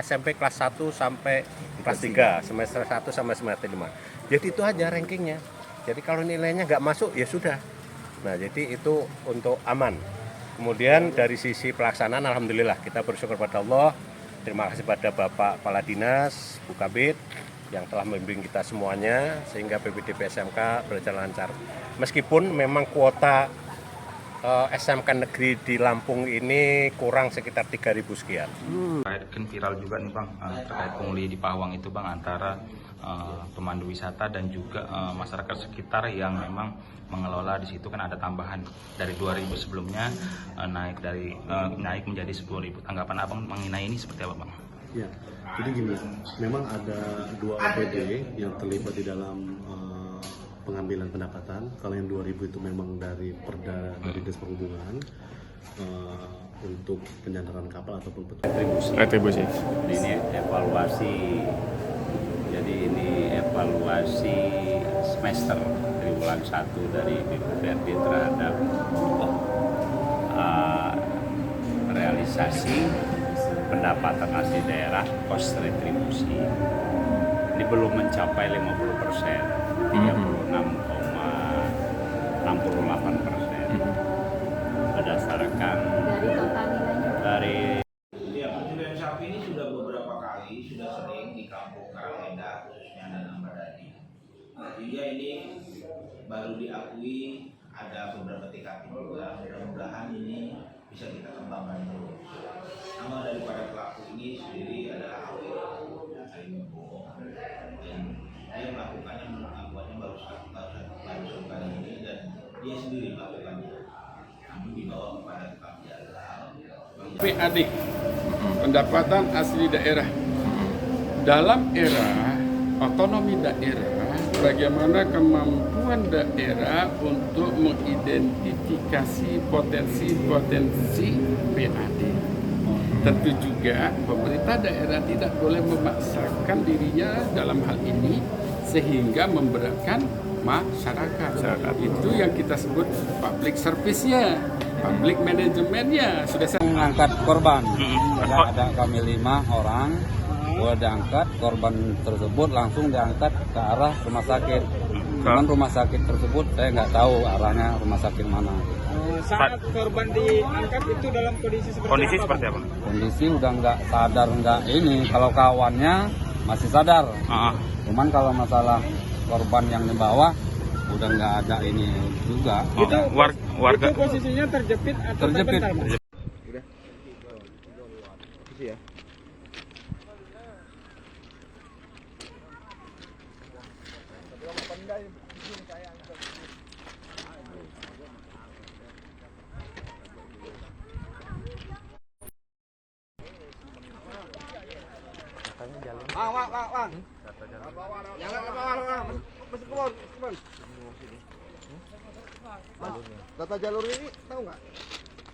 SMP kelas 1 sampai kelas 3, semester 1 sampai semester 5. Jadi itu aja rankingnya. Jadi kalau nilainya nggak masuk ya sudah. Nah, jadi itu untuk aman. Kemudian dari sisi pelaksanaan, alhamdulillah kita bersyukur pada Allah. Terima kasih pada Bapak Kepala Dinas, Bu Kabid yang telah membimbing kita semuanya sehingga PPDB SMK berjalan lancar. Meskipun memang kuota SMK negeri di Lampung ini kurang sekitar 3.000 sekian. Kan viral juga nih Bang, terkait pungli di Pawang itu Bang, antara pemandu wisata dan juga masyarakat sekitar yang memang mengelola di situ. Kan ada tambahan dari 2.000 sebelumnya, naik menjadi 10.000. Tanggapan Abang mengenai ini seperti apa Bang? Ya, jadi gini, memang ada 2 OPD yang terlibat di dalam pengambilan pendapatan. Kalau yang 2.000 itu memang dari Perda dari Dinas Perhubungan untuk penyandaran kapal ataupun retribusi. Ini evaluasi, jadi ini evaluasi semester triwulan 1 dari BPPRD terhadap realisasi pendapatan asli daerah cost retribusi. Ini belum mencapai 50%. 36,68% berdasarkan dari pencurian sapi ini sudah beberapa kali, sudah sering di kampung Karangmenda khususnya dan Ambadadi. Sehingga ini baru diakui ada beberapa TKP juga. Mudah-mudahan ini bisa kita kembangkan terus. Nama daripada pelaku ini sendiri adalah Awil Alimbo, dan dia melakukannya baru satu kali ini, dan dia sendiri melakukannya. Namun dibawa kepada tukang jalan. PAD, pendapatan asli daerah. Dalam era otonomi daerah, bagaimana kemampuan daerah untuk mengidentifikasi potensi-potensi PAD. Tentu juga pemerintah daerah tidak boleh memaksakan dirinya dalam hal ini sehingga memberatkan masyarakat. Itu yang kita sebut public service-nya, public manajemennya. Sudah saya mengangkat korban. Ada kami 5 orang, boleh diangkat, korban tersebut langsung diangkat ke arah rumah sakit. Cuman rumah sakit tersebut saya nggak tahu arahnya rumah sakit mana. Saat korban diangkat itu dalam kondisi seperti apa? Kondisi udah nggak sadar, nggak ini. Kalau kawannya masih sadar. Cuman kalau masalah korban yang di bawah udah nggak ada ini juga. Itu warga itu posisinya terjepit atau terbental? Udah. Ya. Bang. Jangan ke bawah, masuk ke bawah. Data jalur ini tahu nggak?